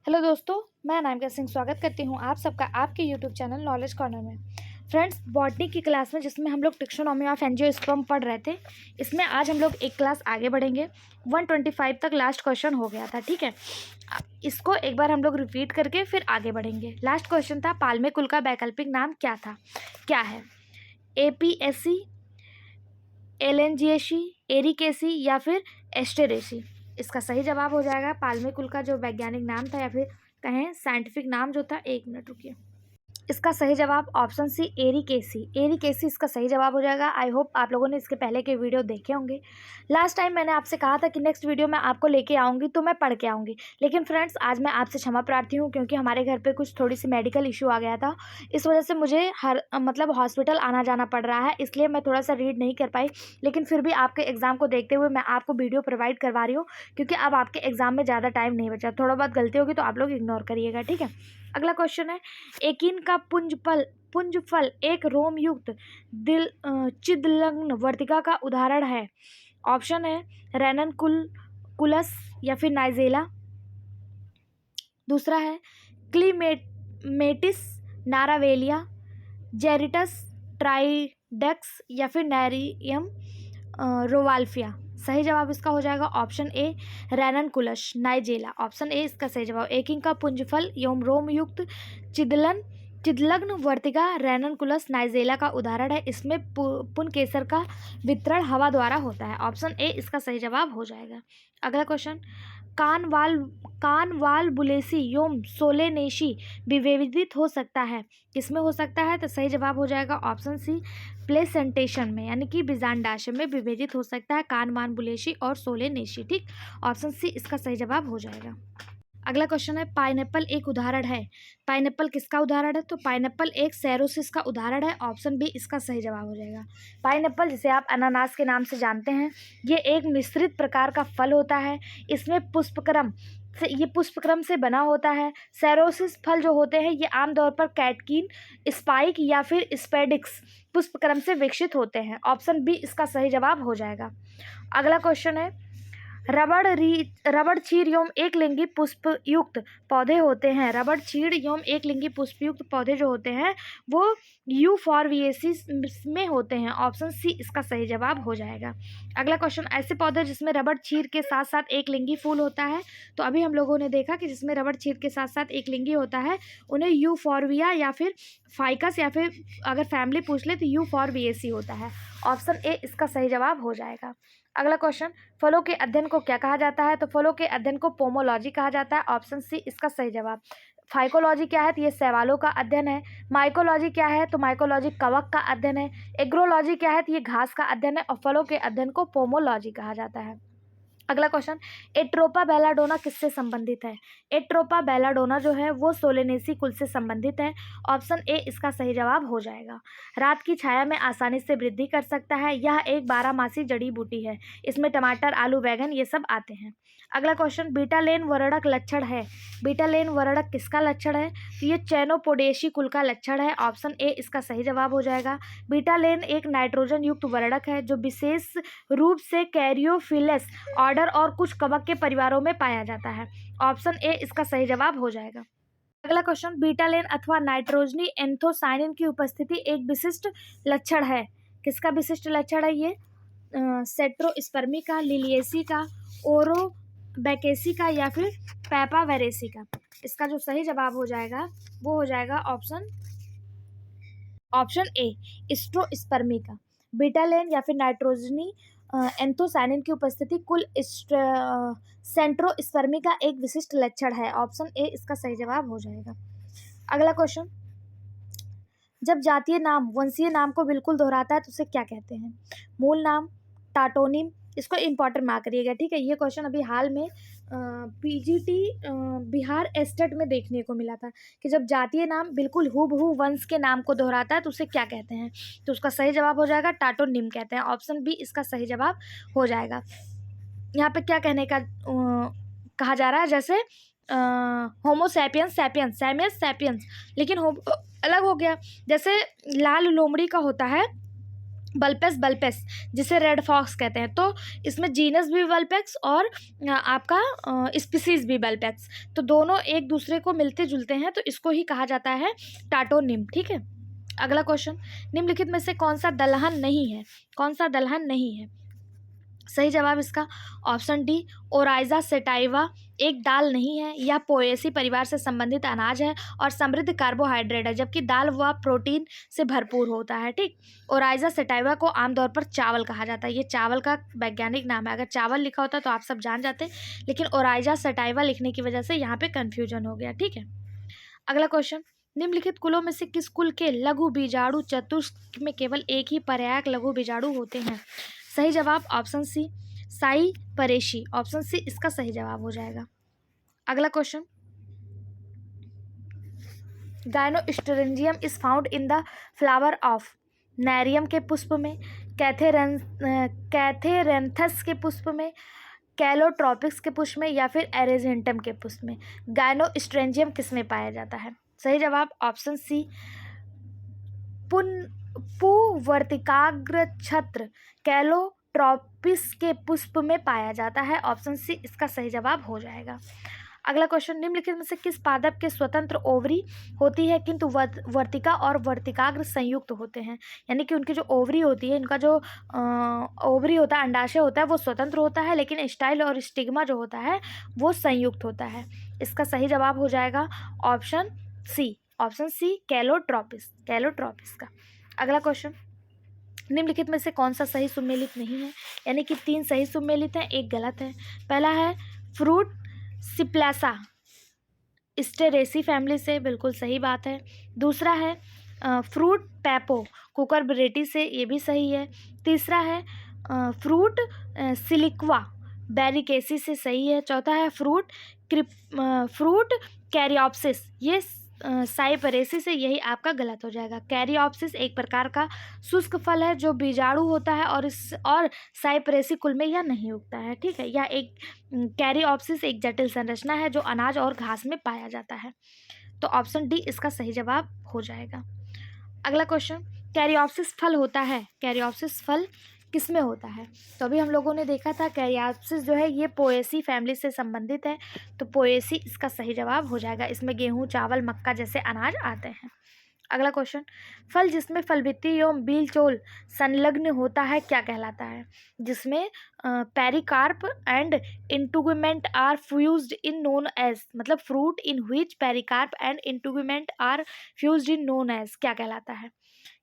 Hello दोस्तों, मैं अनामिका सिंह स्वागत करती हूँ आप सबका आपके यूट्यूब चैनल नॉलेज कॉर्नर में। फ्रेंड्स, बॉटनी की क्लास में जिसमें हम लोग टेक्सोनॉमी ऑफ एंजियोस्पर्म पढ़ रहे थे, इसमें आज हम लोग एक क्लास आगे बढ़ेंगे। 125 तक लास्ट क्वेश्चन हो गया था, ठीक है। इसको एक बार हम लोग रिपीट करके फिर आगे बढ़ेंगे। लास्ट क्वेश्चन था, पाल्मे कुल का वैकल्पिक नाम क्या था, क्या है? एपीएसी, एलेंजिएसी, एरिकेसी या फिर एस्टेरेसी। इसका सही जवाब हो जाएगा पाल्मे कुल का जो वैज्ञानिक नाम था या फिर कहें साइंटिफिक नाम जो था। 1 मिनट रुकिए। इसका सही जवाब ऑप्शन सी एरिकेसी। एरिकेसी इसका सही जवाब हो जाएगा। आई होप आप लोगों ने इसके पहले के वीडियो देखे होंगे। लास्ट टाइम मैंने आपसे कहा था कि नेक्स्ट वीडियो में आपको लेके आऊँगी तो मैं पढ़ के आऊँगी, लेकिन फ्रेंड्स आज मैं आपसे क्षमा प्रार्थी हूँ क्योंकि हमारे घर पे कुछ थोड़ी सी मेडिकल इशू आ गया था। इस वजह से मुझे हॉस्पिटल आना जाना पड़ रहा है, इसलिए मैं थोड़ा सा रीड नहीं कर पाई। लेकिन फिर भी आपके एग्ज़ाम को देखते हुए मैं आपको वीडियो प्रोवाइड करवा रही हूँ क्योंकि अब आपके एग्ज़ाम में ज़्यादा टाइम नहीं बचा। थोड़ा बहुत गलती होगी तो आप लोग इग्नोर करिएगा, ठीक है। अगला क्वेश्चन है, एकिन का पुंजफल एक रोम युक्त चिदलग्न वर्तिका का उदाहरण है। ऑप्शन है कुलस या फिर नाइजेला। दूसरा है क्लीमेटिस नारावेलिया, जेरिटस ट्राइडेक्स या फिर नेरियम रोवाल्फिया। सही जवाब इसका हो जाएगा option A ranunculus nigella. Option A इसका सही जवाब। एकिंग का पुंजफल एवं रोम युक्त चिदलग्न वर्तिका रैननकुलस नाइजेला का उदाहरण है। इसमें पुनकेसर का वितरण हवा द्वारा होता है। ऑप्शन ए इसका सही जवाब हो जाएगा। अगला क्वेश्चन, कानवाल बुलेसी एवं सोलेनेशी विभेदित हो सकता है, किसमें हो सकता है? तो सही जवाब हो जाएगा ऑप्शन सी प्लेसेंटेशन में, यानी कि बीजांडाशय में विभेदित हो सकता है कानवान बुलेसी और सोलेनेशी, ठीक। ऑप्शन सी इसका सही जवाब हो जाएगा। अगला क्वेश्चन है, पाइनएप्पल एक उदाहरण है। पाइनएप्पल किसका उदाहरण है? तो पाइनएप्पल एक सेरोसिस का उदाहरण है। ऑप्शन बी इसका सही जवाब हो जाएगा। पाइनएप्पल जिसे आप अनानास के नाम से जानते हैं, ये एक मिश्रित प्रकार का फल होता है। इसमें पुष्पक्रम से बना होता है। सेरोसिस फल जो होते हैं ये आमतौर पर कैटकीन, स्पाइक या फिर स्पेडिक्स पुष्पक्रम से विकसित होते हैं। ऑप्शन बी इसका सही जवाब हो जाएगा। अगला क्वेश्चन है, रबड़ चीड़ एवं एक लिंगी पुष्प युक्त पौधे होते हैं। रबड़ चीड़ एवं एक लिंगी पुष्प युक्त पौधे जो होते हैं वो यूफॉर्बिएसिस में होते हैं। ऑप्शन सी इसका सही जवाब हो जाएगा। अगला क्वेश्चन, ऐसे पौधे जिसमें रबड़ चीड़ के साथ साथ एक लिंगी फूल होता है। तो अभी हम लोगों ने देखा कि जिसमें रबड़ चीड़ के साथ साथ एक लिंगी होता है उन्हें यूफॉर्बिया या फिर फाइकस या फिर अगर फैमिली पूछ ले तो यूफॉर्बिएसी होता है। ऑप्शन ए इसका सही जवाब हो जाएगा। अगला क्वेश्चन, फलों के अध्ययन को क्या कहा जाता है? तो फलों के अध्ययन को पोमोलॉजी कहा जाता है। ऑप्शन सी इसका सही जवाब। फाइकोलॉजी क्या है? तो ये शैवालों का अध्ययन है। माइकोलॉजी क्या है? तो माइकोलॉजी कवक का अध्ययन है। एग्रोलॉजी क्या है? तो ये घास का अध्ययन है। और फलों के अध्ययन को पोमोलॉजी कहा जाता है। अगला क्वेश्चन, एट्रोपा बेलाडोना किससे संबंधित है? एट्रोपा बेलाडोना जो है वो सोलेनेसी कुल से संबंधित है। ऑप्शन ए इसका सही जवाब हो जाएगा। रात की छाया में आसानी से वृद्धि कर सकता है। यह एक बारहमासी जड़ी बूटी है। इसमें टमाटर, आलू, बैंगन ये सब आते हैं। अगला क्वेश्चन, बीटालेन वर्णक लक्षण है। बीटालेन वर्णक किसका लक्षण है? तो ये चैनोपोडेशी कुल का लक्षण है। ऑप्शन ए इसका सही जवाब हो जाएगा। बीटालेन एक नाइट्रोजन युक्त वर्णक है जो विशेष रूप से कैरियोफिलस ऑर्डर और कुछ कवक के परिवारों में पाया जाता है। ऑप्शन ए इसका सही जवाब हो जाएगा। अगला क्वेश्चन, बीटालेन अथवा नाइट्रोजनी एंथोसाइनिन की उपस्थिति एक विशिष्ट लक्षण है। किसका विशिष्ट लक्षण है ये? सेट्रोस्पर्मी का, लिलिएसी का, ओरोबैकेसी का या फिर पैपावेरेसी का। इसका जो सही जवाब हो जाएगा वो हो जाएगा ऑप्शन ए स्ट्रोस्पर्मी का। बीटालेन या फिर नाइट्रोजनी एंथोसाइनिन की उपस्थिति कुल सेंट्रोस्पर्मी का एक विशिष्ट लक्षण है। ऑप्शन ए इसका सही जवाब हो जाएगा। अगला क्वेश्चन, जब जातीय नाम वंशीय नाम को बिल्कुल दोहराता है तो उसे क्या कहते हैं? मूल नाम, टाटोनिम। इसको इंपॉर्टेंट मार्क करिएगा, ठीक है। ये क्वेश्चन अभी हाल में पीजीटी बिहार एस्टेट में देखने को मिला था कि जब जातीय नाम बिल्कुल हूबहू वंश के नाम को दोहराता है तो उसे क्या कहते हैं? तो उसका सही जवाब हो जाएगा टाटोनिम कहते हैं। ऑप्शन बी इसका सही जवाब हो जाएगा। यहाँ पे क्या कहने का कहा जा रहा है, जैसे होमोसैपियंस सैपियंस, सैमियस सैपियंस, लेकिन अलग हो गया। जैसे लाल लोमड़ी का होता है बल्पेस बल्पेस, जिसे रेड फॉक्स कहते हैं। तो इसमें जीनस भी बल्पेक्स और आपका स्पीसीज भी बल्पेक्स, तो दोनों एक दूसरे को मिलते जुलते हैं, तो इसको ही कहा जाता है टाटोनिम। ठीक है। अगला क्वेश्चन, निम्नलिखित में से कौन सा दलहन नहीं है? कौन सा दलहन नहीं है? सही जवाब इसका ऑप्शन डी, ओराइजा सेटाइवा एक दाल नहीं है। यह पोएसी परिवार से संबंधित अनाज है और समृद्ध कार्बोहाइड्रेट है, जबकि दाल व प्रोटीन से भरपूर होता है। ठीक। ओराइजा सेटाइवा को आमतौर पर चावल कहा जाता है, ये चावल का वैज्ञानिक नाम है। अगर चावल लिखा होता तो आप सब जान जाते, लेकिन ओराइजा सेटाइवा लिखने की वजह से यहाँ पे कन्फ्यूजन हो गया। ठीक है। अगला क्वेश्चन, निम्नलिखित कुलों में से किस कुल के लघु बीजाणु चतुष्क में केवल एक ही पर्यायक लघु बीजाणु होते हैं? सही जवाब ऑप्शन सी, साई परेशी, ऑप्शन सी इसका सही जवाब हो जाएगा। अगला question, gynostegium is found in the flower of? Nerium के पुष्प में, कैथेरेंथस के पुष्प में, कैलोट्रॉपिक्स के पुष्प में, या फिर एरेजेंटम के पुष्प में गायनोस्ट्रेंजियम किस में पाया जाता है? सही जवाब ऑप्शन सी, पुन पुवर्तिकाग्र छत्र कैलोट्रॉपिस के पुष्प में पाया जाता है। ऑप्शन सी इसका सही जवाब हो जाएगा। अगला क्वेश्चन, निम्नलिखित में से किस पादप के स्वतंत्र ओवरी होती है किंतु वर्तिका और वर्तिकाग्र संयुक्त होते हैं? यानी कि उनकी जो ओवरी होती है, इनका जो ओवरी होता है, अंडाशय होता है, वो स्वतंत्र होता है, लेकिन स्टाइल और स्टिग्मा जो होता है वो संयुक्त होता है। इसका सही जवाब हो जाएगा option C, option C calotropis, calotropis का। अगला क्वेश्चन, निम्नलिखित में से कौन सा सही सुमेलित नहीं है? यानी कि 3 सही सुमेलित हैं, एक गलत है। पहला है फ्रूट सिप्लासा, स्टेरेसी फैमिली से, बिल्कुल सही बात है। दूसरा है फ्रूट पैपो, कुकुरबिटेसी से, ये भी सही है। तीसरा है फ्रूट सिलिक्वा, बेरिकेसी से, सही है। चौथा है फ्रूट कैरियोप्सिस, ये साइपरेसी से, यही आपका गलत हो जाएगा। कैरियोप्सिस एक प्रकार का शुष्क फल है जो बीजाणु होता है और साइपरेसी कुल में यह नहीं उगता है। ठीक है। यह एक कैरियोप्सिस एक जटिल संरचना है जो अनाज और घास में पाया जाता है। तो ऑप्शन डी इसका सही जवाब हो जाएगा। अगला क्वेश्चन, कैरियोप्सिस फल होता है, कैरियोप्सिस फल किस में होता है? तो अभी हम लोगों ने देखा था कैरियोप्सिस जो है ये पोएसी फैमिली से संबंधित है, तो पोएसी इसका सही जवाब हो जाएगा। इसमें गेहूं, चावल, मक्का जैसे अनाज आते हैं। अगला क्वेश्चन, फल जिसमें फलभित्ति एवं बीजचोल संलग्न होता है क्या कहलाता है? जिसमें pericarp and integument are fused in known as, मतलब fruit in which pericarp and integument are fused in known as क्या कहलाता है?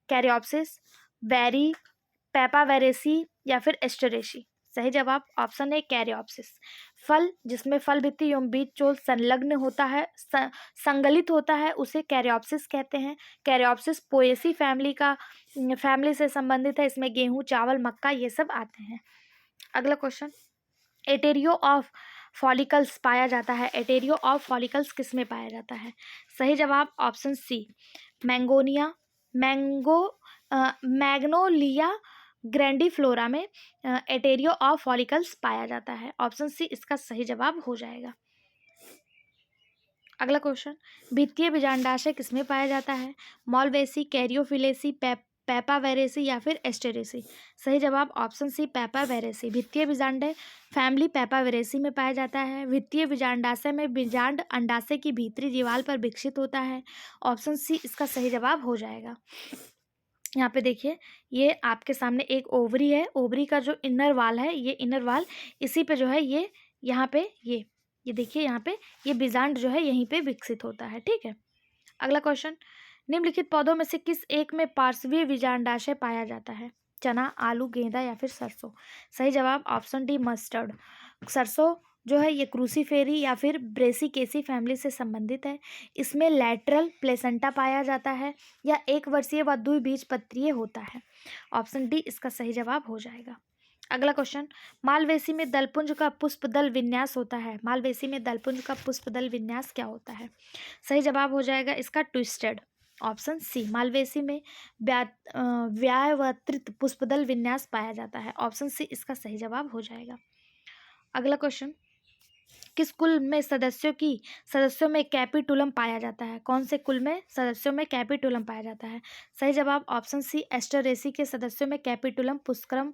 कैरियोप्सिस, बेरी, पेपावेरेसी, या फिर एस्टरेसी? सही जवाब ऑप्शन है कैरियोप्सिस। फल जिसमें फल भित्ति एवं बीज चोल संलग्न होता है, संगलित होता है, उसे कैरियोप्सिस कहते हैं। कैरियोप्सिस पोएसी फैमिली से संबंधित है। इसमें गेहूं, चावल, मक्का ये सब आते हैं। अगला क्वेश्चन, एटेरियो ऑफ फॉलिकल्स पाया जाता है, एटेरियो ऑफ फॉलिकल्स किस में पाया जाता है? सही जवाब ऑप्शन सी, मैंगोनिया, मैग्नोलिया ग्रैंडीफ्लोरा में एटेरियो ऑफ फॉलिकल्स पाया जाता है। ऑप्शन सी इसका सही जवाब हो जाएगा। अगला क्वेश्चन, भित्तीय बीजांडाशय किसमें पाया जाता है? मॉलवेसी, कैरियोफिलेसी, पेपावेरेसी, या फिर एस्टेरेसी? सही जवाब ऑप्शन सी पेपावेरेसी। भित्तीय बीजांड फैमिली पेपावेरेसी में पाया जाता है। भित्तीय बीजांडाशय में बीजांड अंडाशय की भीतरी दीवार पर विकसित होता है। ऑप्शन सी इसका सही जवाब हो जाएगा। यहाँ पे देखिए, ये आपके सामने एक ओवरी है, ओवरी का जो इनर वाल है, ये इनर वाल, इसी पे जो है ये यहाँ पे ये देखिए, यहाँ पे ये बीजांड जो है यहीं पे विकसित होता है। ठीक है। अगला क्वेश्चन, निम्नलिखित पौधों में से किस एक में पार्श्वीय बीजांडाशय पाया जाता है? चना, आलू, गेंदा, या फिर सरसों? सही जवाब ऑप्शन डी मस्टर्ड। सरसों जो है ये क्रूसीफेरी या फिर ब्रेसिकेसी फैमिली से संबंधित है। इसमें लैटरल प्लेसेंटा पाया जाता है। यह 1 वर्षीय व द्विबीजपत्रीय होता है। ऑप्शन डी इसका सही जवाब हो जाएगा। अगला क्वेश्चन, मालवेसी में दलपुंज का पुष्पदल विन्यास होता है। मालवेसी में दलपुंज का पुष्पदल विन्यास क्या होता है? सही जवाब हो जाएगा इसका ट्विस्टेड। ऑप्शन सी, मालवेसी में व्यावत्रित पुष्पदल विन्यास पाया जाता है। ऑप्शन सी इसका सही जवाब हो जाएगा। अगला क्वेश्चन, किस कुल में सदस्यों में कैपिटुलम पाया जाता है? कौन से कुल में सदस्यों में कैपिटुलम पाया जाता है? सही जवाब ऑप्शन सी, एस्टरेसी के सदस्यों में कैपिटुलम पुष्पक्रम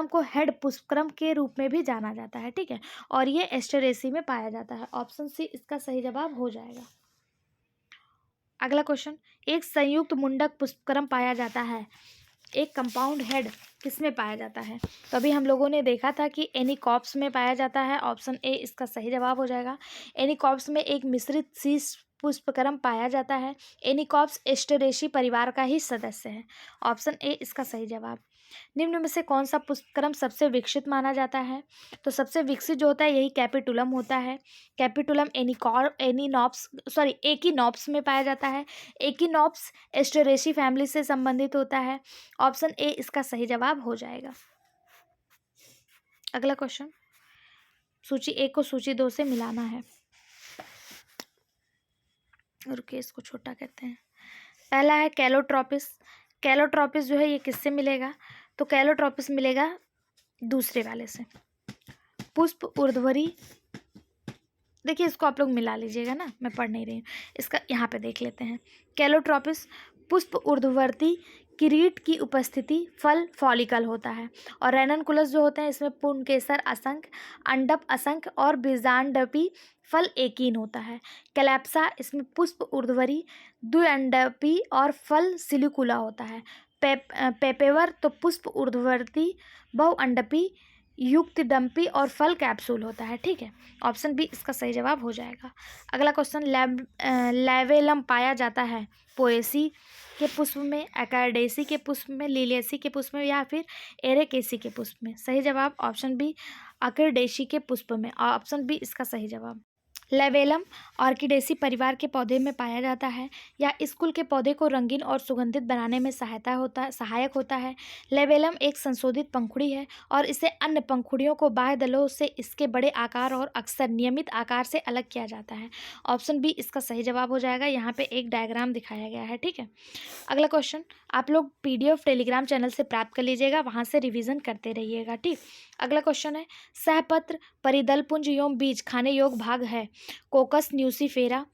को हेड पुष्पक्रम के रूप में भी जाना जाता है, ठीक है, और ये एस्टरेसी में पाया जाता है। ऑप्शन सी इसका सही जवाब हो जाएगा। अगला क्वेश्चन, एक संयुक्त मुंडक पुष्पक्रम पाया जाता है, एक कंपाउंड हेड किसमें पाया जाता है? तो अभी हम लोगों ने देखा था कि एनिकॉप्स में पाया जाता है। ऑप्शन ए इसका सही जवाब हो जाएगा। एनिकॉप्स में एक मिश्रित शीर्ष पुष्पक्रम पाया जाता है। एनिकॉप्स एस्टेरेसी परिवार का ही सदस्य है। ऑप्शन ए इसका सही जवाब। निम्न में से कौन सा पुष्पक्रम सबसे विकसित माना जाता है? तो सबसे विकसित जो होता है यही कैपिटुलम होता है। कैपिटुलम एकिनॉप्स में पाया जाता है। एकिनॉप्स एस्टेरेसी फैमिली से संबंधित होता है। ऑप्शन ए इसका सही जवाब हो जाएगा। अगला क्वेश्चन, सूची 1 को सूची 2 से मिलाना है। रुकिए, इसको छोटा कहते हैं। पहला है कैलोट्रोपिस। कैलोट्रोपिस जो है ये किससे मिलेगा? तो कैलोट्रोपिस मिलेगा दूसरे वाले से। पुष्प ऊर्ध्वरी, देखिए इसको आप लोग मिला लीजिएगा ना, मैं पढ़ नहीं रही हूँ, इसका यहाँ पे देख लेते हैं। कैलोट्रोपिस पुष्प ऊर्ध्ववर्ती किरीट की उपस्थिति फल फॉलिकल होता है। और रेननकुलस जो होते हैं इसमें पुंकेसर असंख्य, अंडप असंख्य और बीजांडपी फल एकीन होता है। कैलैप्सा इसमें पुष्प ऊर्ध्वरी द्विअंडपी और फल सिलिकुला होता है। पेपेवर तो पुष्प ऊर्ध्ववर्ती बहुअंडपी युक्त डंपी और फल कैप्सूल होता है, ठीक है। ऑप्शन बी इसका सही जवाब हो जाएगा। अगला क्वेश्चन, लैवेलम पाया जाता है पोएसी के पुष्प में, एकार्डेसी के पुष्प में, लिलियसी के पुष्प में या फिर एरेकेसी के पुष्प में? सही जवाब ऑप्शन बी, अकरडेसी के पुष्प में। ऑप्शन बी इसका सही जवाब। लैवेलम ऑर्किडेसी परिवार के पौधे में पाया जाता है या इस कुल के पौधे को रंगीन और सुगंधित बनाने में सहायक होता है। लैवेलम एक संशोधित पंखुड़ी है और इसे अन्य पंखुड़ियों को बाह्य दलों से इसके बड़े आकार और अक्सर नियमित आकार से अलग किया जाता है। ऑप्शन बी इसका सही जवाब हो जाएगा। यहाँ पे एक डायग्राम दिखाया गया है, ठीक है। अगला क्वेश्चन, आप लोग PDF टेलीग्राम चैनल से प्राप्त कर लीजिएगा, वहाँ से रिविजन करते रहिएगा, ठीक। अगला क्वेश्चन है, सहपत्र परिदल पुंज एवं बीज खाने योग्य भाग है Cocos nucifera,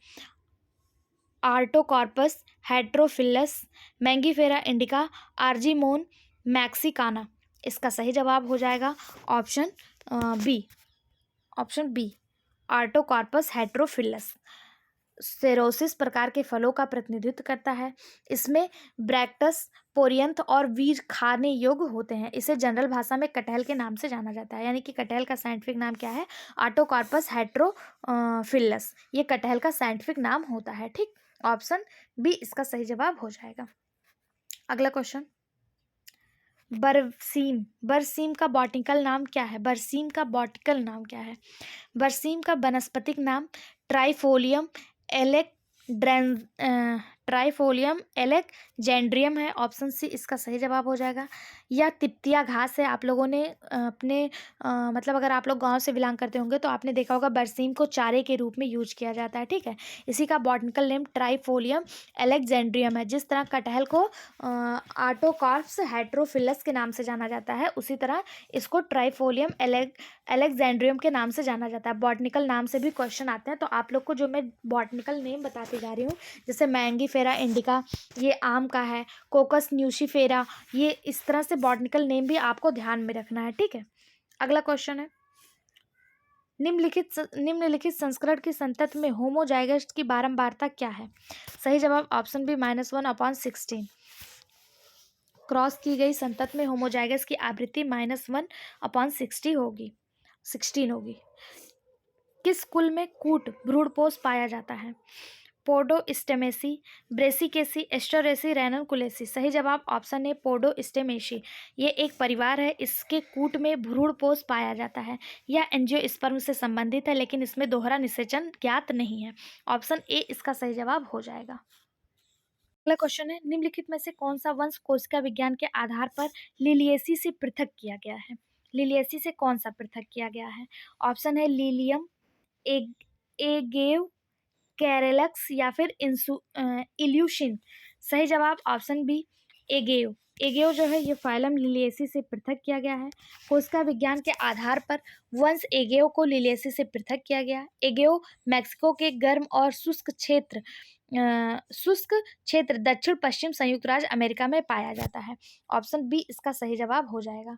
Artocarpus, heterophyllus, Mangifera indica, Argemone mexicana. इसका सही जवाब हो जाएगा option B, Artocarpus heterophyllus. Sorosis प्रकार के फलों का प्रतिनिधित्व करता है। इसमें ब्रैक्टस, पोरियंथ और बीज खाने योग्य होते हैं। इसे जनरल भाषा में कटहल के नाम से जाना जाता है, यानी कि कटहल का साइंटिफिक नाम क्या है? आर्टोकॉर्पस हेट्रोफिलस, ये कटहल का साइंटिफिक नाम होता है, ठीक। ऑप्शन बी इसका सही जवाब हो जाएगा। अगला क्वेश्चन, बरसीम का बॉटनिकल नाम क्या है? बरसीम का बॉटनिकल नाम क्या है? बरसीम का वनस्पतिक नाम ट्राइफोलियम एलेक्जेंड्रियम है। ऑप्शन सी इसका सही जवाब हो जाएगा। यह तिप्तिया घास है। आप लोगों ने अपने मतलब अगर आप लोग गांव से बिलोंग करते होंगे तो आपने देखा होगा बरसीम को चारे के रूप में यूज किया जाता है, ठीक है। इसी का बॉटनिकल नेम ट्राइफोलियम एलेक्जेंड्रियम है। जिस तरह कटहल को आर्टोकॉर्प्स हेट्रोफिलस के नाम से जाना जाता है, उसी तरह इसको ट्राइफोलियम एलेक्जेंड्रियम के नाम से जाना जाता है। बॉटनिकल नाम से भी क्वेश्चन आते हैं, तो आप लोग को जो मैं बॉटनिकल नेम बताती जा रही हूँ, जैसे मैंगीफेरा इंडिका ये आम का है, कोकस न्यूसीफेरा, ये इस तरह से बॉटनिकल नेम भी आपको ध्यान में रखना है, ठीक है। अगला क्वेश्चन है, निम्नलिखित संस्करण की संतति में होमोजाइगस की बारंबारता क्या है? सही जवाब ऑप्शन बी -1/16। क्रॉस की गई संतति में होमोजाइगस की आवृत्ति -1/16 होगी। किस कुल में कूट भ्रूणपोष पाया जाता है? पोडोस्टेमेसी, ब्रेसिकेसी, एस्टरेसी, रेननकुलेसी। सही जवाब ऑप्शन ए पोडोस्टेमेसी। ये एक परिवार है, इसके कूट में भ्रूणपोष पाया जाता है। यह एंजियोस्पर्म से संबंधित है, लेकिन इसमें दोहरा निषेचन ज्ञात नहीं है। ऑप्शन ए इसका सही जवाब हो जाएगा। अगला क्वेश्चन है, निम्नलिखित में से कौन सा वंश कोशिका विज्ञान के आधार पर लिलियेसी से पृथक किया गया है? लिलियेसी से कौन सा पृथक किया गया है? ऑप्शन है लिलियम, एगेव, कैरेलक्स या फिर इल्यूशिन। सही जवाब ऑप्शन बी एगेव। एगेओ जो है ये फाइलम लिलिएसी से पृथक किया गया है। कोशिका विज्ञान के आधार पर वंश एगेओ को लिलिएसी से पृथक किया गया। एगेओ मैक्सिको के गर्म और शुष्क क्षेत्र दक्षिण पश्चिम संयुक्त राज्य अमेरिका में पाया जाता है। ऑप्शन बी इसका सही जवाब हो जाएगा।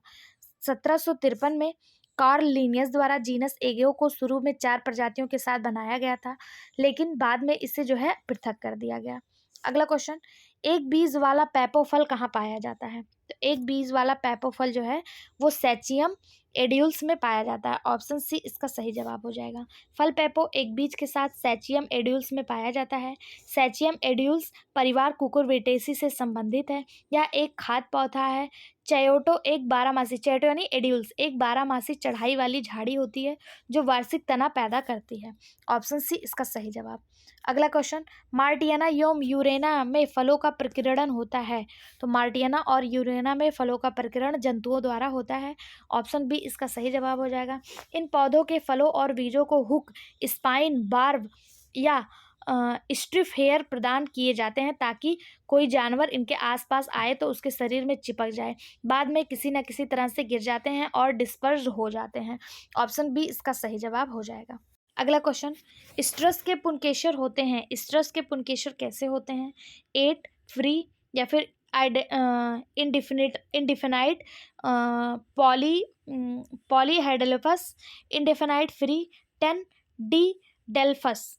1753 में कार्ल लिनियस द्वारा जीनस एगेओ को शुरू में 4 प्रजातियों के साथ बनाया गया था, लेकिन बाद में इसे जो है पृथक कर दिया गया। अगला क्वेश्चन, एक बीज वाला पैपो फल कहाँ पाया जाता है? तो एक बीज वाला पैपो फल जो है वो सैचियम एड्यूल्स में पाया जाता है। ऑप्शन सी इसका सही जवाब हो जाएगा। फल पैपो एक बीज के साथ सैचियम एड्यूल्स में पाया जाता है। सैचियम एड्यूल्स परिवार कुकुरबिटेसी से संबंधित है। यह एक खाद्य पौधा है। चयोटो एक बारहमासी, चयोटो यानी एड्यूल्स एक बारहमासी चढ़ाई वाली झाड़ी होती है जो वार्षिक तना पैदा करती है। ऑप्शन सी इसका सही जवाब। अगला क्वेश्चन, मार्टियाना एवं यूरेना में फलों का प्रकीर्णन होता है। तो मार्टियाना और यूरेना में फलों का प्रकीर्णन जंतुओं द्वारा होता है। ऑप्शन बी इसका सही जवाब हो जाएगा। इन पौधों के फलों और बीजों को हुक, स्पाइन, बार्ब या स्ट्रिप हेयर प्रदान किए जाते हैं ताकि कोई जानवर इनके आसपास आए तो उसके शरीर में चिपक जाए। बाद में किसी न किसी तरह से गिर जाते हैं और डिस्पर्स हो जाते हैं। ऑप्शन बी इसका सही जवाब हो जाएगा। अगला क्वेश्चन, स्ट्रस के पुंकेसर होते हैं। स्ट्रस के पुंकेसर कैसे होते हैं? 8 फ्री या फिर इंडिफिनाइट पॉलीहाइडल्फस, इंडेफिनाइट फ्री, 10 डी डेल्फस।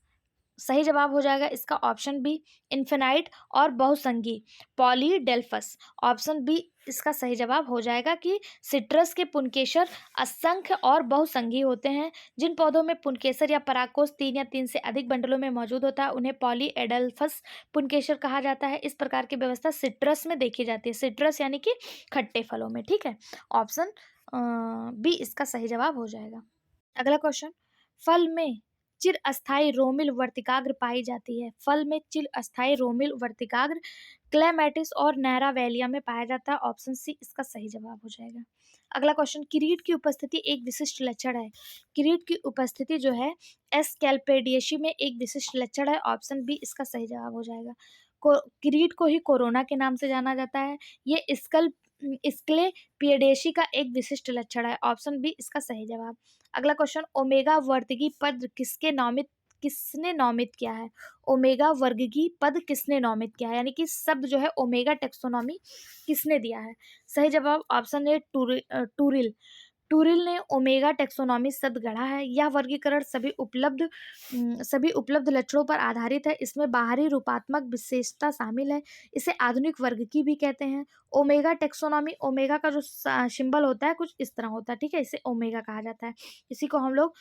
सही जवाब हो जाएगा इसका ऑप्शन बी इन्फिनाइट और बहुसंगी पॉलीडेल्फस। ऑप्शन बी इसका सही जवाब हो जाएगा कि सिट्रस के पुंकेसर असंख्य और बहुसंगी होते हैं। जिन पौधों में पुंकेसर या परागकोश 3 या 3 से अधिक बंडलों में मौजूद होता है उन्हें पॉलीएडल्फस पुंकेसर कहा जाता है। इस प्रकार की व्यवस्था सिट्रस में देखी जाती है। सिट्रस यानी कि खट्टे फलों में। ठीक है, ऑप्शन बी इसका सही जवाब हो जाएगा। अगला क्वेश्चन, फल में चिर अस्थायी रोमिल वर्तिकाग्र पाई जाती है। फल में चिर अस्थायी रोमिल वर्तिकाग्र क्लेमैटिस और नैरावेलिया में पाया जाता है। ऑप्शन सी इसका सही जवाब हो जाएगा। अगला क्वेश्चन, किरीट की उपस्थिति एक विशिष्ट लक्षण है। किरीट की उपस्थिति जो है एस्केल्पेडिएशी में एक विशिष्ट लक्षण है। ऑप्शन बी इसका सही जवाब हो जाएगा। किरीट को ही कोरोना के नाम से जाना जाता है। ये स्क्लेपियडेशी का एक विशिष्ट लक्षण है। ऑप्शन बी इसका सही जवाब। अगला क्वेश्चन, ओमेगा वर्गीय पद किसने नॉमित किया है? ओमेगा वर्गीय पद किसने नॉमित किया है, यानी कि शब्द जो है ओमेगा टेक्सोनॉमी किसने दिया है? सही जवाब ऑप्शन ए टूरिल। टूरिल ने ओमेगा टेक्सोनॉमी शब्द गढ़ा है। यह वर्गीकरण सभी उपलब्ध लक्षणों पर आधारित है। इसमें बाहरी रूपात्मक विशेषता शामिल है। इसे आधुनिक वर्गीकी भी कहते हैं। ओमेगा टेक्सोनॉमी, ओमेगा का जो सिंबल होता है कुछ इस तरह होता है। ठीक है, इसे ओमेगा कहा जाता है। इसी को हम लोग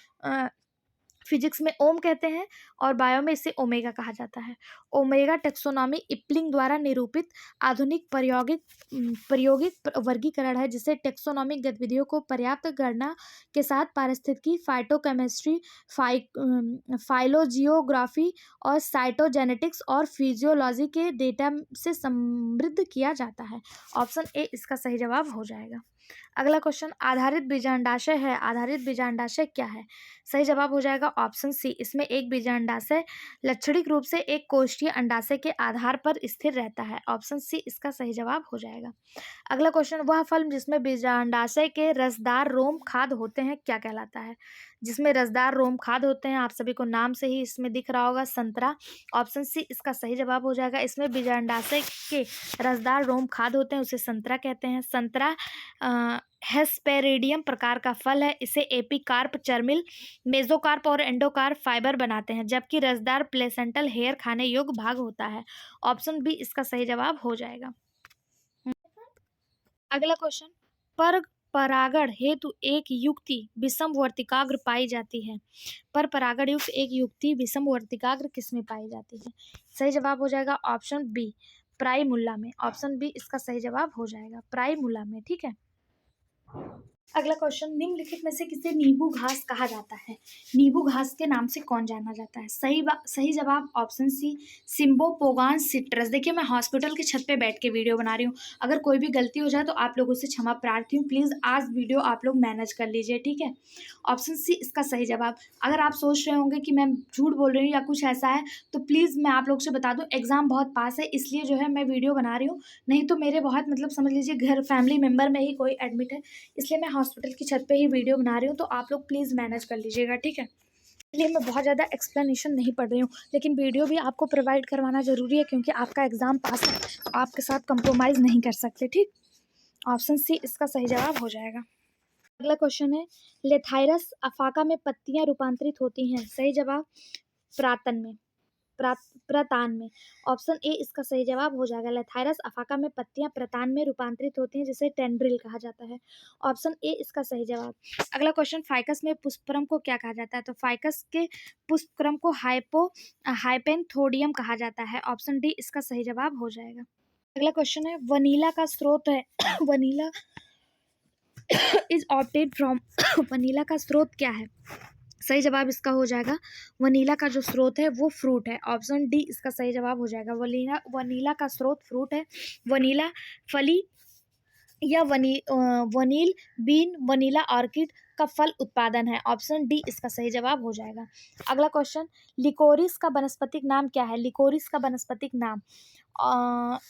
फिजिक्स में ओम कहते हैं और बायो में इसे ओमेगा कहा जाता है। ओमेगा टेक्सोनॉमी इप्लिंग द्वारा निरूपित आधुनिक प्रायोगिक वर्गीकरण है जिसे टेक्सोनॉमिक गतिविधियों को पर्याप्त गणना के साथ पारिस्थितिकी, फाइटोकेमिस्ट्री, फाइलोजियोग्राफी और साइटोजेनेटिक्स और फिजियोलॉजी के डेटा से समृद्ध किया जाता है। ऑप्शन ए इसका सही जवाब हो जाएगा। अगला क्वेश्चन, आधारित बीजांडाशय है। आधारित बीजांडाशय क्या है? सही जवाब हो जाएगा ऑप्शन सी। इसमें एक बीजांडाशय लक्षणिक रूप से एक कोष्ठीय अंडाशय के आधार पर स्थिर रहता है। ऑप्शन सी इसका सही जवाब हो जाएगा। अगला क्वेश्चन, वह फल जिसमें बीजांडाशय के रसदार रोम खाद होते हैं क्या कहलाता है? जिसमें रसदार रोम खाद होते हैं, आप सभी को नाम से ही इसमें दिख रहा होगा, संतरा। ऑप्शन सी इसका सही जवाब हो जाएगा। इसमें बीजांडाशय के रसदार रोम खाद होते हैं, उसे संतरा कहते हैं। संतरा हेस्पेरिडियम प्रकार का फल है। इसे एपिकार्प, चर्मिल, मेसोकार्प और एंडोकार्प फाइबर बनाते हैं, जबकि रसदार प्लेसेंटल हेयर खाने योग्य भाग होता है। ऑप्शन बी इसका सही जवाब हो जाएगा। अगला क्वेश्चन, पर परागण हेतु एक युक्ति विषम वर्तिकाग्र पाई जाती है। पर परागण युक्त एक युक्ति विषम वर्तिकाग्र किसमें पाई जाती है? सही जवाब हो जाएगा ऑप्शन बी प्राइमुला में। ऑप्शन बी इसका सही जवाब हो जाएगा प्राइमुला में। ठीक है, अगला क्वेश्चन, निम्नलिखित में से किसे नींबू घास कहा जाता है? नींबू घास के नाम से कौन जाना जाता है? सही जवाब ऑप्शन सी, सिम्बोपोगान सिट्रस। देखिए मैं हॉस्पिटल की छत पे बैठ के वीडियो बना रही हूँ, अगर कोई भी गलती हो जाए तो आप लोगों से क्षमा प्रार्थी हूँ। प्लीज़ आज वीडियो आप लोग मैनेज कर लीजिए, ठीक है। ऑप्शन सी इसका सही जवाब। अगर आप सोच रहे होंगे कि मैं झूठ बोल रही हूँ या कुछ ऐसा है, तो प्लीज़ मैं आप लोग से बता दूँ, एग्ज़ाम बहुत पास है इसलिए जो है मैं वीडियो बना रही हूँ, नहीं तो मेरे बहुत मतलब समझ लीजिए घर फैमिली मेम्बर में ही कोई एडमिट है, इसलिए मैं हॉस्पिटल की छत पे ही वीडियो बना रही हूँ, तो आप लोग प्लीज़ मैनेज कर लीजिएगा, ठीक है। इसलिए मैं बहुत ज़्यादा एक्सप्लेनेशन नहीं पढ़ रही हूँ, लेकिन वीडियो भी आपको प्रोवाइड करवाना ज़रूरी है क्योंकि आपका एग्ज़ाम पास है, तो आपके साथ कंप्रोमाइज़ नहीं कर सकते, ठीक। ऑप्शन सी इसका सही जवाब हो जाएगा। अगला क्वेश्चन है, लेथाइरस अफाका में पत्तियां रूपांतरित होती हैं। सही जवाब प्रातन में, प्रतान में। ऑप्शन ए इसका सही जवाब हो जाएगा। लेथाइरस अफाका में पत्तियां प्रतान में रूपांतरित होती हैं, जिसे टेंड्रिल कहा जाता है। ऑप्शन ए इसका सही जवाब। अगला क्वेश्चन, फाइकस में पुष्पक्रम को क्या कहा जाता है? तो फाइकस के पुष्पक्रम को हाइपेंथोडियम कहा जाता है। ऑप्शन डी इसका सही जवाब हो जाएगा। अगला क्वेश्चन है, वनीला का स्रोत है vanilla is obtain from vanilla का स्रोत क्या है? सही जवाब इसका हो जाएगा, वनीला का जो स्रोत है वो फ्रूट है। ऑप्शन डी इसका सही जवाब हो जाएगा। वनीला का स्रोत फ्रूट है। वनीला फली या वनील बीन वनीला ऑर्किड का फल उत्पादन है। ऑप्शन डी इसका सही जवाब हो जाएगा। अगला क्वेश्चन, लिकोरिस का वनस्पतिक नाम क्या है? लिकोरिस का वनस्पतिक नाम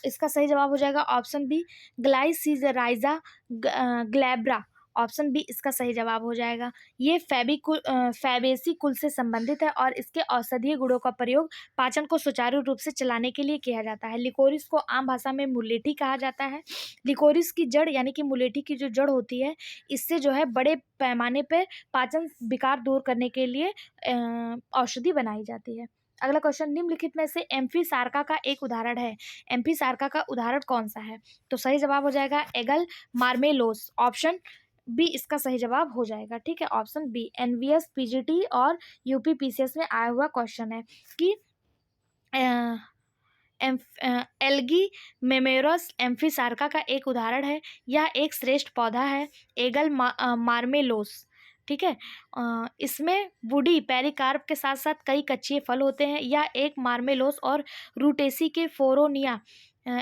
इसका सही जवाब हो जाएगा option B, Glycyrrhiza glabra. Option B इसका सही जवाब हो जाएगा। ये फैबेसी कुल से संबंधित है और इसके औषधीय गुणों का प्रयोग पाचन को सुचारू रूप से चलाने के लिए किया जाता है। लिकोरिस को आम भाषा में मुलेठी कहा जाता है। लिकोरिस की जड़ यानी कि मुलेठी की जो जड़ होती है, इससे जो है बड़े पैमाने पर पाचन विकार दूर करने के लिए औषधि बनाई जाती है। अगला क्वेश्चन, निम्नलिखित में से एम्फीसार्का का एक उदाहरण है। एम्फीसार्का का उदाहरण कौन सा है? तो सही जवाब हो जाएगा एगल मार्मेलोस। ऑप्शन बी इसका सही जवाब हो जाएगा, ठीक है। ऑप्शन बी, एनवीएस पीजीटी और यूपी पीसीएस में आया हुआ क्वेश्चन है कि एल्गी मेमेरोस एम्फीसार्का का एक उदाहरण है। यह एक श्रेष्ठ पौधा है, एगल मार्मेलोस, ठीक है। इसमें वुडी पेरिकार्प के साथ साथ कई कच्चे फल होते हैं। यह एक मार्मेलोस और रूटेसी के फोरोनिया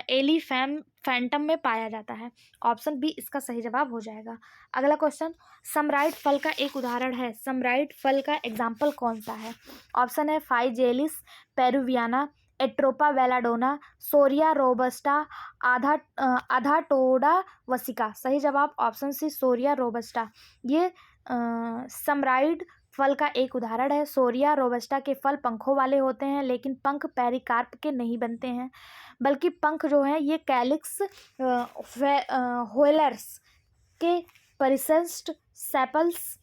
एलीफैंटम में पाया जाता है। ऑप्शन बी इसका सही जवाब हो जाएगा। अगला क्वेश्चन, समराइट फल का एक उदाहरण है। समराइट फल का एग्जाम्पल कौन सा है? ऑप्शन है फाइजेलिस पेरुवियाना, एट्रोपा वेलाडोना, सोरिया रोबस्टा, आधाटोडा वसिका। सही जवाब ऑप्शन सी, सोरिया रोबस्टा। ये समराइड फल का एक उदाहरण है। सोरिया रोबस्टा के फल पंखों वाले होते हैं, लेकिन पंख पेरिकार्प के नहीं बनते हैं, बल्कि पंख जो हैं ये कैलिक्स व्हेलर्स के परिशिष्ट सेपल्स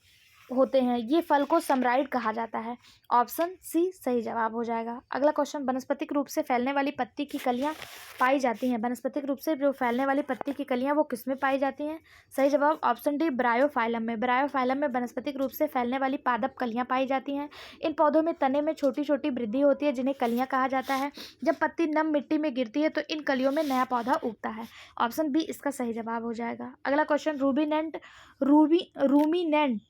होते हैं। ये फल को समराइड कहा जाता है। ऑप्शन सी सही जवाब हो जाएगा। अगला क्वेश्चन, वनस्पतिक रूप से फैलने वाली पत्ती की कलियां पाई जाती हैं। वनस्पतिक रूप से जो फैलने वाली पत्ती की कलियां वो किसमें पाई जाती हैं? सही जवाब ऑप्शन डी, ब्रायोफाइलम में। ब्रायोफाइलम में वनस्पतिक रूप से फैलने वाली पादप कलियां पाई जाती हैं। इन पौधों में तने में छोटी छोटी वृद्धि होती है, जिन्हें कलियां कहा जाता है। जब पत्ती नम मिट्टी में गिरती है तो इन कलियों में नया पौधा उगता है। ऑप्शन बी इसका सही जवाब हो जाएगा। अगला क्वेश्चन, रूमिनेंट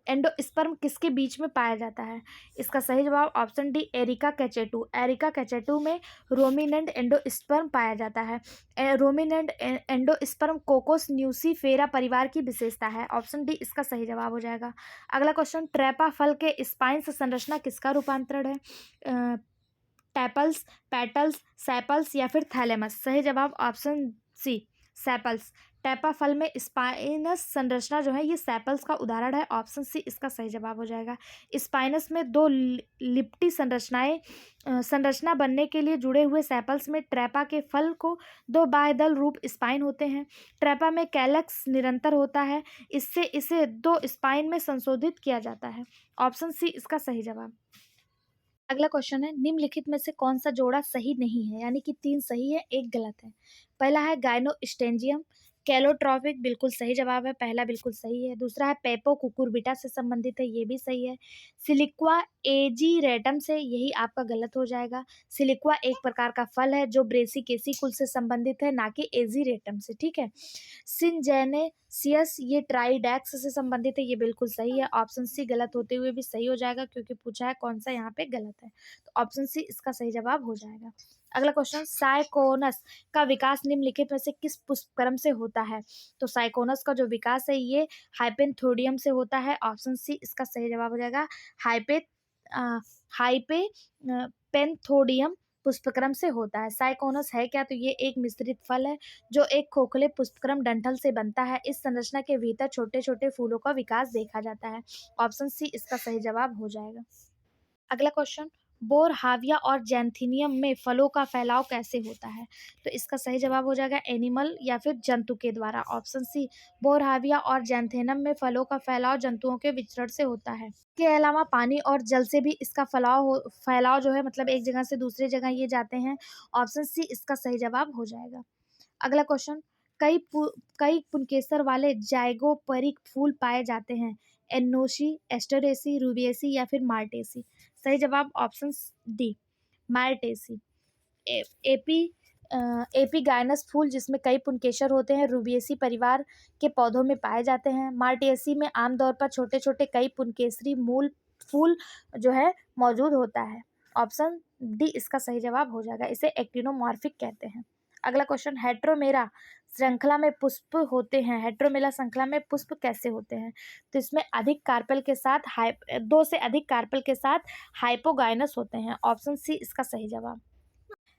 एंडोस्पर्म किसके बीच में पाया जाता है? इसका सही जवाब ऑप्शन डी, एरिका कैचेटू। एरिका कैचेटू में रोमिनेंट एंडोस्पर्म पाया जाता है। रोमिनेंट एंडोस्पर्म कोकोस न्यूसीफेरा परिवार की विशेषता है। ऑप्शन डी इसका सही जवाब हो जाएगा। अगला क्वेश्चन, ट्रैपा फल के स्पाइन्स संरचना किसका रूपांतरण है? टैपल्स, पेटल्स, सेपल्स या फिर थैलेमस। सही जवाब ऑप्शन सी, सेपल्स। टैपा फल में स्पाइनस संरचना जो है ये सेपल्स का उदाहरण है। ऑप्शन सी इसका सही जवाब हो जाएगा। स्पाइनस में दो लिप्टी संरचना बनने के लिए जुड़े हुए सेपल्स में ट्रैपा के फल को दो बाह्यदल रूप स्पाइन होते हैं। ट्रैपा में कैलक्स निरंतर होता है, इससे इसे दो स्पाइन में संशोधित किया जाता है। ऑप्शन सी इसका सही जवाब। अगला क्वेश्चन है, निम्नलिखित में से कौन सा जोड़ा सही नहीं है? यानी कि 3 सही है, 1 गलत है। पहला है गाइनोस्टेंजियम कैलोट्रॉपिक, बिल्कुल सही जवाब है, पहला बिल्कुल सही है। दूसरा है पेपो कुकुरबिटा से संबंधित है, ये भी सही है। सिलिक्वा एजीरेटम से, यही आपका गलत हो जाएगा। सिलिक्वा एक प्रकार का फल है जो ब्रेसिकेसी कुल से संबंधित है, ना कि एजीरेटम से, ठीक है। सियस ये ट्राइडेक्स से संबंधित है, ये बिल्कुल सही है। ऑप्शन सी गलत होते हुए भी सही हो जाएगा क्योंकि पूछा है कौन सा यहाँ पे गलत है, तो ऑप्शन सी इसका सही जवाब हो जाएगा। अगला क्वेश्चन, साइकोनस का विकास निम्नलिखित में से किस पुष्पक्रम से होता है? तो साइकोनस का जो विकास है ये हाइपेनथोडियम से होता है। ऑप्शन सी इसका सही जवाब हो जाएगा। हाइपे हाइपे पेंथोडियम पुष्पक्रम से होता है। साइकोनस है क्या? तो ये एक मिश्रित फल है जो एक खोखले पुष्पक्रम डंठल से बनता है। इस संरचना के भीतर छोटे छोटे फूलों का विकास देखा जाता है। ऑप्शन सी इसका सही जवाब हो जाएगा। अगला क्वेश्चन, बोरहाविया और जैंथिनियम में फलों का फैलाव कैसे होता है? तो इसका सही जवाब हो जाएगा एनिमल या फिर जंतु के द्वारा। ऑप्शन सी, बोरहाविया और जैंथेनम में फलों का फैलाव जंतुओं के विचरण से होता है। इसके अलावा पानी और जल से भी इसका फैलाव जो है मतलब एक जगह से दूसरी जगह ये जाते हैं। ऑप्शन सी इसका सही जवाब हो जाएगा। अगला क्वेश्चन, कई पुंकेसर वाले जाइगोपरिक फूल पाए जाते हैं। एनोशी, एस्टरेसी, रूबिएसी या फिर मार्टेसी? सही जवाब ऑप्शन डी, मार्टेसी। एपी एपीगाइनस फूल जिसमें कई पुंकेसर होते हैं, रूबिएसी परिवार के पौधों में पाए जाते हैं। मार्टेसी में आमतौर पर छोटे छोटे कई पुंकेसरी मूल फूल जो है मौजूद होता है। ऑप्शन डी इसका सही जवाब हो जाएगा। इसे एक्टिनोमॉर्फिक कहते हैं। अगला क्वेश्चन, हेट्रोमेरा श्रृंखला में पुष्प होते हैं। हेट्रोमेरा श्रृंखला में पुष्प कैसे होते हैं? तो इसमें अधिक कार्पेल के साथ दो से अधिक कार्पेल के साथ हाइपोगाइनस होते हैं। ऑप्शन सी इसका सही जवाब।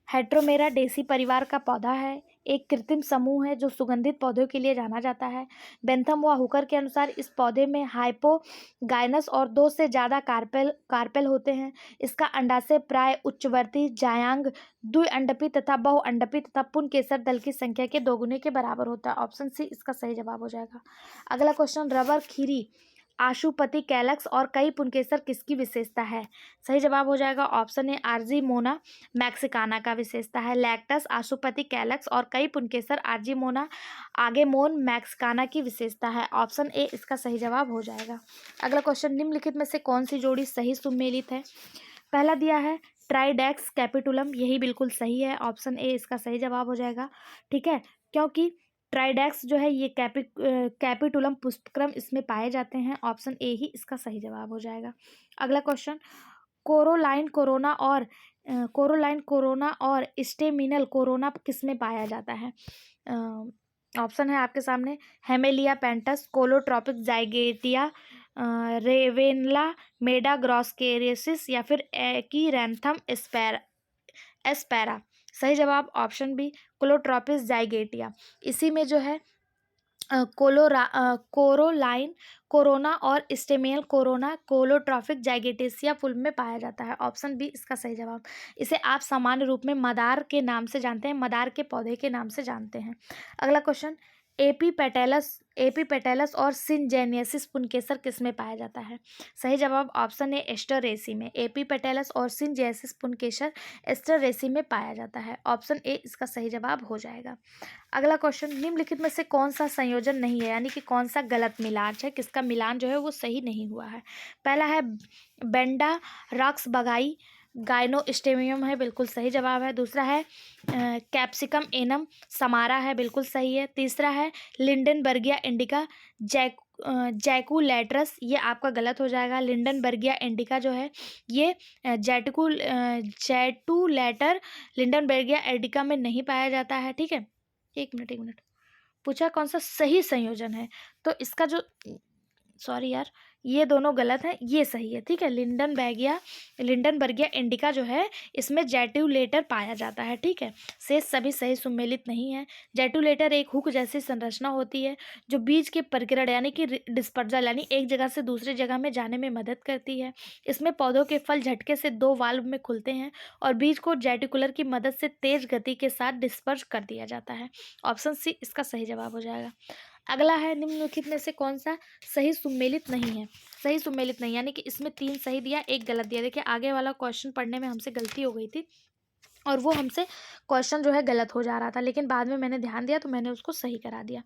हेट्रोमेरा डेसी परिवार का पौधा है, एक कृत्रिम समूह है जो सुगंधित पौधों के लिए जाना जाता है। बेंथम व हुकर के अनुसार इस पौधे में हाइपोगाइनस और दो से ज़्यादा कार्पेल होते हैं। इसका अंडाशय प्राय उच्चवर्ती जायांग द्विअंडपी तथा बहुअंडपी तथा पुंकेसर दल की संख्या के दोगुने के बराबर होता है। ऑप्शन सी इसका सही जवाब हो जाएगा। अगला question, rubber Kheri, Ashwapati calyx और कई पुंकेसर किसकी विशेषता है? सही जवाब हो जाएगा ऑप्शन ए, आर्जीमोना मैक्सिकाना का विशेषता है। लैक्टस, आशुपति कैलक्स और कई पुंकेसर आर्जीमोना आगेमोन मैक्सिकाना की विशेषता है। ऑप्शन ए इसका सही जवाब हो जाएगा। अगला क्वेश्चन, निम्नलिखित में से कौन सी जोड़ी सही सुमेलित है? पहला दिया है ट्राइडेक्स कैपिटुलम, यही बिल्कुल सही है। ऑप्शन ए इसका सही जवाब हो जाएगा। ठीक है, क्योंकि ट्राइडेक्स जो है ये कैपिटुलम पुष्पक्रम इसमें पाए जाते हैं। ऑप्शन ए ही इसका सही जवाब हो जाएगा। अगला क्वेश्चन, कोरोलाइन कोरोना और स्टेमिनल कोरोना किस में पाया जाता है? ऑप्शन है आपके सामने, हेमेलिया पेंटस, कोलोट्रॉपिक जाइगेटिया, रेवेनला मेडाग्रॉस्केरेसिस या फिर एकीरैंथम एस्पेरा। सही जवाब ऑप्शन बी, कोलोट्रॉपिस जाइगेटिया। इसी में जो है कोरोलाइन कोरोना और स्टेमिनल कोरोना कोलोट्रॉपिक जाइगेटेसिया फूल में पाया जाता है। ऑप्शन बी इसका सही जवाब। इसे आप सामान्य रूप में मदार के नाम से जानते हैं, मदार के पौधे के नाम से जानते हैं। अगला क्वेश्चन, एपीपेटैलस और सिनजेनियसिस पुंकेसर किस में पाया जाता है? सही जवाब ऑप्शन ए, एस्टरेसी में। एपीपेटैलस और सिनजेनियसिस पुंकेसर एस्टरेसी में पाया जाता है। ऑप्शन ए इसका सही जवाब हो जाएगा। अगला क्वेश्चन, निम्नलिखित में से कौन सा संयोजन नहीं है, यानी कि कौन सा गलत मिलान है, किसका मिलान जो है वो सही नहीं हुआ है? पहला है बेंडा रॉक्स बगाई गाइनोस्टेमियम है, बिल्कुल सही जवाब है। दूसरा है कैप्सिकम एनम समारा है, बिल्कुल सही है। तीसरा है लिंडनबर्गिया इंडिका जैकुलेटरस, ये आपका गलत हो जाएगा। लिंडनबर्गिया इंडिका जो है ये जैटुलेटर लिंडनबर्गिया इंडिका में नहीं पाया जाता है। ठीक है, एक मिनट पूछा कौन सा सही संयोजन है, तो इसका जो सॉरी यार, ये दोनों गलत हैं, ये सही है। ठीक है, लिंडनबर्गिया इंडिका जो है इसमें जैटुलेटर पाया जाता है। ठीक है, शेष सभी सही सुमेलित नहीं है। जैटुलेटर एक हुक जैसी संरचना होती है जो बीज के परिकिरण यानी कि डिस्पर्जल यानी एक जगह से दूसरी जगह में जाने में मदद करती है। इसमें पौधों के फल झटके से दो वाल्व में खुलते हैं और बीज को जैटिकुलर की मदद से तेज गति के साथ डिस्पर्ज कर दिया जाता है। ऑप्शन सी इसका सही जवाब हो जाएगा। अगला है, निम्नलिखित में से कौन सा सही सुमेलित नहीं है? सही सुमेलित नहीं यानी कि इसमें 3 सही दिया, 1 गलत दिया। देखिए आगे वाला क्वेश्चन पढ़ने में हमसे गलती हो गई थी और वो हमसे क्वेश्चन जो है गलत हो जा रहा था, लेकिन बाद में मैंने ध्यान दिया तो मैंने उसको सही करा दिया।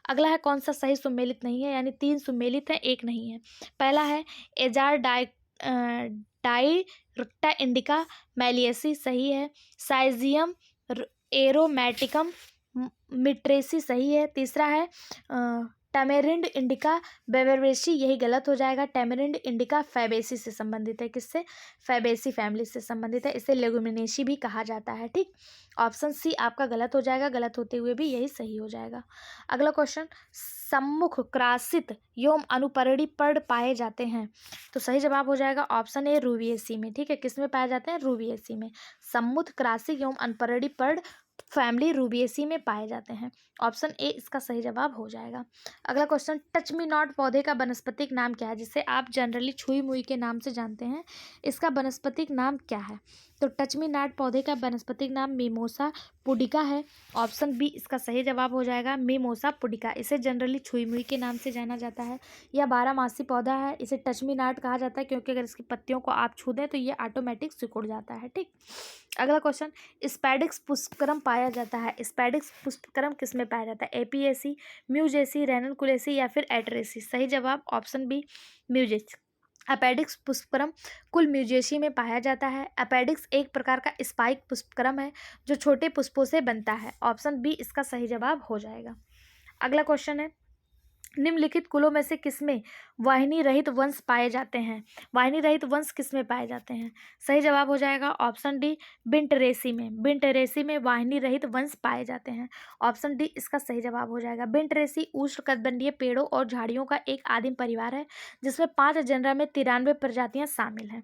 अगला है, कौन सा सही सुमेलित नहीं है, यानी 3 सुमेलित है 1 नहीं है। पहला है एजार डाइरक्टा इंडिका मैलियसी, सही है। साइजियम एरोमेटिकम मिट्रेसी, सही है। तीसरा है टैमेरिंड इंडिका बेवेरेसी, यही गलत हो जाएगा। टैमेरिंड इंडिका फैबेसी से संबंधित है। किससे? फैबेसी फैमिली से संबंधित है। इसे लेगुमिनेसी भी कहा जाता है। ठीक, ऑप्शन सी आपका गलत हो जाएगा, गलत होते हुए भी यही सही हो जाएगा। अगला क्वेश्चन, सम्मुख क्रासित एवं अनुपर्णी पर्ण पाए जाते हैं, तो सही जवाब हो जाएगा ऑप्शन ए रूबिएसी में। ठीक है, किस में पाए जाते हैं? रूबिएसी में। सम्मुख क्रासिक एवं अनुपर्णी पर्ण फैमिली रूबिएसी में पाए जाते हैं। ऑप्शन ए इसका सही जवाब हो जाएगा। अगला क्वेश्चन, टच मी नॉट पौधे का वनस्पतिक नाम क्या है, जिसे आप जनरली छुई मुई के नाम से जानते हैं, इसका वनस्पतिक नाम क्या है? तो टच मी नॉट पौधे का वनस्पतिक नाम मिमोसा पुडिका है। ऑप्शन बी इसका सही जवाब हो जाएगा, मिमोसा पुडिका। इसे जनरली छुई मुई के नाम से जाना जाता है। यह 12 मासी पौधा है। इसे टच मी नॉट कहा जाता है क्योंकि अगर इसकी पत्तियों को आप छू दें तो ये ऑटोमेटिक सिकुड़ जाता है। ठीक, अगला क्वेश्चन, स्पैडिक्स पुष्पक्रम पाया जाता है। स्पैडिक्स पुष्पक्रम किस में पाया जाता है? एपीएसी, म्यूजेसी, रेननकुलेसी या फिर एटरेसी? सही जवाब ऑप्शन बी म्यूजेसी। अपेडिक्स पुष्पक्रम कुल म्यूजेसी में पाया जाता है। अपेडिक्स एक प्रकार का स्पाइक पुष्पक्रम है जो छोटे पुष्पों से बनता है। ऑप्शन बी इसका सही जवाब हो जाएगा। अगला क्वेश्चन है, निम्नलिखित कुलों में से किसमें वाहिनी रहित वंश पाए जाते हैं? वाहिनी रहित वंश किसमें पाए जाते हैं? सही जवाब हो जाएगा ऑप्शन डी बिंटरेसी में। बिंटरेसी में वाहिनी रहित वंश पाए जाते हैं। ऑप्शन डी इसका सही जवाब हो जाएगा। बिंटरेसी उष्णकटिबंधीय पेड़ों और झाड़ियों का एक आदिम परिवार है जिसमें 5 जनरा में 93 प्रजातियां शामिल हैं।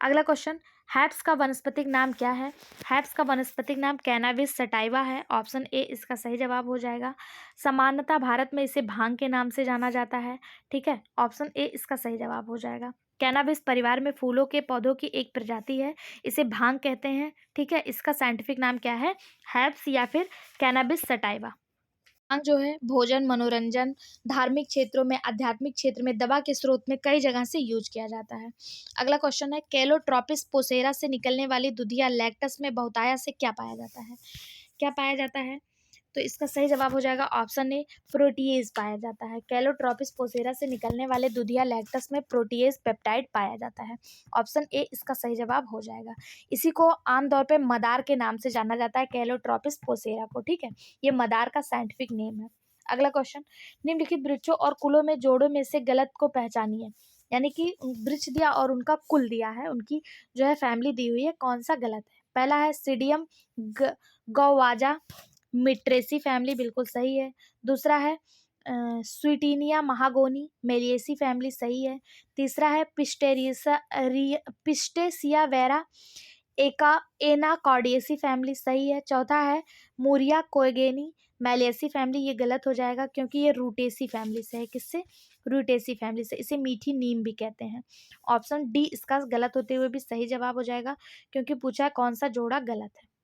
अगला क्वेश्चन, हैप्स का वनस्पतिक नाम क्या है? हैप्स का वनस्पतिक नाम कैनाबिस सटाइवा है। ऑप्शन ए इसका सही जवाब हो जाएगा। सामान्यतः भारत में इसे भांग के नाम से जाना जाता है। ठीक है, ऑप्शन ए इसका सही जवाब हो जाएगा। कैनाबिस परिवार में फूलों के पौधों की एक प्रजाति है, इसे भांग कहते हैं। ठीक है, इसका साइंटिफिक नाम क्या है? हैप्स या फिर कैनाबिस सटाइवा। भांग जो है भोजन, मनोरंजन, धार्मिक क्षेत्रों में, आध्यात्मिक क्षेत्र में दवा के स्रोत में कई जगह से यूज किया जाता है। अगला क्वेश्चन है, कैलोट्रोपिस पोसेरा से निकलने वाली दुधिया लैक्टस में बहुतायत से क्या पाया जाता है? क्या पाया जाता है? तो इसका सही जवाब हो जाएगा ऑप्शन ए प्रोटीएज पाया जाता है। कैलोट्रोपिस पोसेरा से निकलने वाले दुधिया लैक्टस में प्रोटीएज पेप्टाइड पाया जाता है। ऑप्शन ए इसका सही जवाब हो जाएगा। इसी को आमतौर पे मदार के नाम से जाना जाता है, कैलोट्रोपिस पोसेरा को। ठीक है, ये मदार का साइंटिफिक नेम है। अगला क्वेश्चन, निम्नलिखित वृक्षों और कुलों में जोड़ों में से गलत को पहचानिए। यानी कि वृक्ष दिया और उनका कुल दिया है, उनकी जो है फैमिली दी हुई है, कौन सा गलत है? पहला है सीडियम गौवाजा मिट्रेसी फैमिली, बिल्कुल सही है। दूसरा है स्वीटिनिया महागोनी मेलिएसी फैमिली, सही है। तीसरा है पिस्टेसिया वेरा एनाकॉर्डिएसी फैमिली, सही है। चौथा है मूरिया कोएगेनी मेलिएसी फैमिली, ये गलत हो जाएगा क्योंकि ये रूटेसी फैमिली से है। किससे? रूटेसी फैमिली से। इसे मीठी नीम भी कहते हैं। ऑप्शन डी इसका गलत होते हुए भी सही जवाब हो जाएगा क्योंकि पूछा है कौन सा जोड़ा गलत है।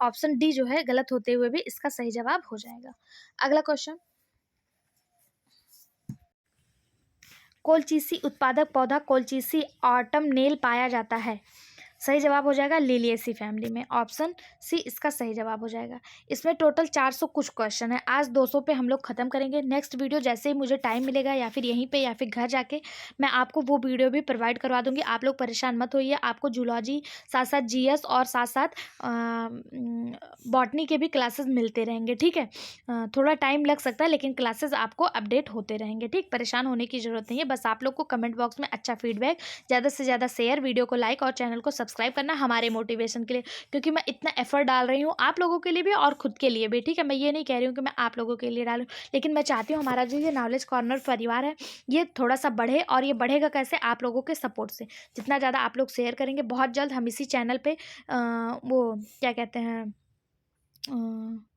ऑप्शन डी जो है गलत होते हुए भी इसका सही जवाब हो जाएगा। अगला क्वेश्चन, कोलचीसी उत्पादक पौधा कोलचीसी ऑटमनेल पाया जाता है। सही जवाब हो जाएगा लिलिएसी फैमिली में। ऑप्शन सी इसका सही जवाब हो जाएगा। इसमें टोटल 400 कुछ क्वेश्चन है। आज 200 पे हम लोग खत्म करेंगे। नेक्स्ट वीडियो जैसे ही मुझे टाइम मिलेगा या फिर यहीं पे या फिर घर जाके मैं आपको वो वीडियो भी प्रोवाइड करवा दूंगी। आप लोग परेशान मत होइए। आपको जूलॉजी साथ साथ जीएस और साथ साथ बॉटनी के भी क्लासेस मिलते रहेंगे। ठीक है, थोड़ा टाइम लग सकता है लेकिन क्लासेस आपको अपडेट होते रहेंगे। ठीक, परेशान होने की ज़रूरत नहीं है। बस आप लोग को कमेंट बॉक्स में अच्छा फीडबैक, ज़्यादा से ज़्यादा शेयर, वीडियो को लाइक और चैनल को सब्सक्राइब करना हमारे मोटिवेशन के लिए, क्योंकि मैं इतना एफर्ट डाल रही हूँ आप लोगों के लिए भी और खुद के लिए भी। ठीक है, मैं ये नहीं कह रही हूँ कि मैं आप लोगों के लिए डालूँ, लेकिन मैं चाहती हूँ हमारा जो ये नॉलेज कॉर्नर परिवार है ये थोड़ा सा बढ़े। और ये बढ़ेगा कैसे? आप लोगों के सपोर्ट से। जितना ज़्यादा आप लोग शेयर करेंगे, बहुत जल्द हम इसी चैनल पे वो क्या कहते हैं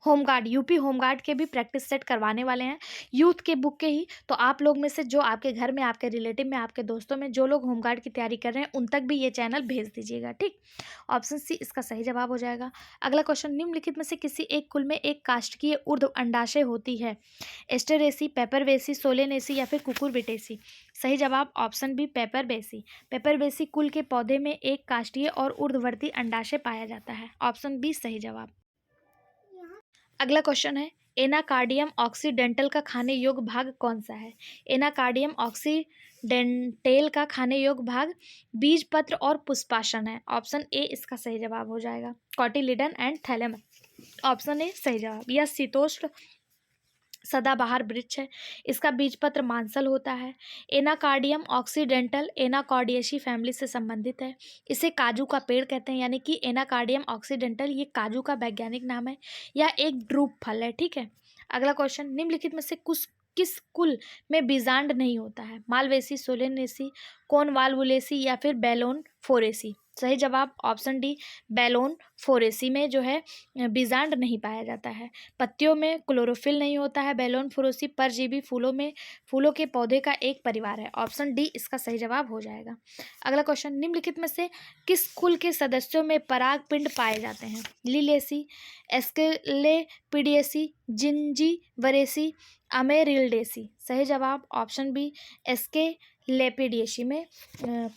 होमगार्ड, यूपी होमगार्ड के भी प्रैक्टिस सेट करवाने वाले हैं, यूथ के बुक के ही। तो आप लोग में से जो आपके घर में, आपके रिलेटिव में, आपके दोस्तों में जो लोग होमगार्ड की तैयारी कर रहे हैं उन तक भी ये चैनल भेज दीजिएगा। ठीक, ऑप्शन सी इसका सही जवाब हो जाएगा। अगला क्वेश्चन, निम्नलिखित में से किसी एक कुल में एक काष्ठकीय ऊर्ध्व अंडाशय होती है? एस्टरेसी, पेपरवेसी, सोलेनेसी या फिर कुकुरबिटेसी? सही जवाब ऑप्शन बी पेपरवेसी। पेपरवेसी कुल के पौधे में एक काष्ठीय और ऊर्ध्ववर्ती अंडाशय पाया जाता है। ऑप्शन बी सही जवाब। अगला क्वेश्चन है, एनाकार्डियम ऑक्सीडेंटल का खाने योग्य भाग कौन सा है? एनाकार्डियम ऑक्सीडेंटल का खाने योग्य भाग बीज, पत्र और पुष्पासन है। ऑप्शन ए इसका सही जवाब हो जाएगा। Cotyledon and thalamus, option A सही जवाब। यह शीतोष्ण सदाबहार वृक्ष है। इसका बीजपत्र मांसल होता है। एनाकार्डियम ऑक्सीडेंटल एनाकॉर्डियेसी फैमिली से संबंधित है। इसे काजू का पेड़ कहते हैं, यानी कि एनाकार्डियम ऑक्सीडेंटल ये काजू का वैज्ञानिक नाम है या एक ड्रूप फल है। ठीक है, अगला क्वेश्चन, निम्नलिखित में से कुछ किस कुल में बीजांड नहीं होता है? मालवेसी, सोलेनेसी, कोनवाल्वुलेसी या फिर बेलोन फोरेसी? सही जवाब ऑप्शन डी, बेलोन फोरेसी में जो है बीजांड नहीं पाया जाता है। पत्तियों में क्लोरोफिल नहीं होता है। बेलोन फोरेसी परजीवी फूलों के पौधे का एक परिवार है। ऑप्शन डी इसका सही जवाब हो जाएगा। अगला क्वेश्चन, निम्नलिखित में से किस कुल के सदस्यों में परागपिंड पाए जाते हैं? लिलेसी, एस्केलेपिडिएसी, जिंजीवरेसी, अमेरिल्डेसी? सही जवाब ऑप्शन बी, एस्केलेपिडिएसी में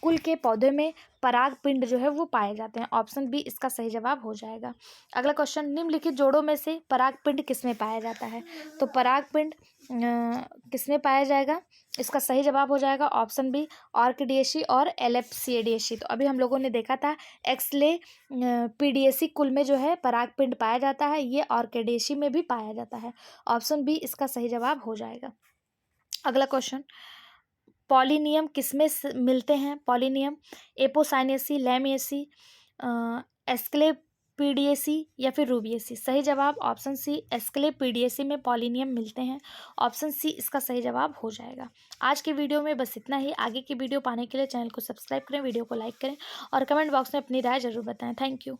कुल के पौधे में परागपिंड जो है वो पाए जाते हैं। ऑप्शन बी इसका सही जवाब हो जाएगा। अगला क्वेश्चन, निम्नलिखित जोड़ों में से परागपिंड किसमें पाया जाता है? तो परागपिंड किसमें पाया जाएगा? इसका सही जवाब हो जाएगा ऑप्शन बी, ऑर्किडिएसी और एलेप्सिएडिएसी। तो अभी हम लोगों ने देखा था एक्सलेपिडिएसी कुल में जो है परागपिंड पाया जाता है, ये ऑर्किडिएसी में भी पाया जाता है। ऑप्शन बी इसका सही जवाब हो जाएगा। अगला क्वेश्चन, पॉलिनियम किसमें मिलते हैं? पॉलिनियम एपोसाइनेसी, लैमिएसी, एस्क्लेपिडिएसी या फिर रूबिएसी? सही जवाब ऑप्शन सी, एस्क्लेपिडिएसी में पॉलिनियम मिलते हैं। ऑप्शन सी इसका सही जवाब हो जाएगा। आज के वीडियो में बस इतना ही। आगे की वीडियो पाने के लिए चैनल को सब्सक्राइब करें, वीडियो को लाइक करें और कमेंट बॉक्स में अपनी राय जरूर बताएं। Thank you.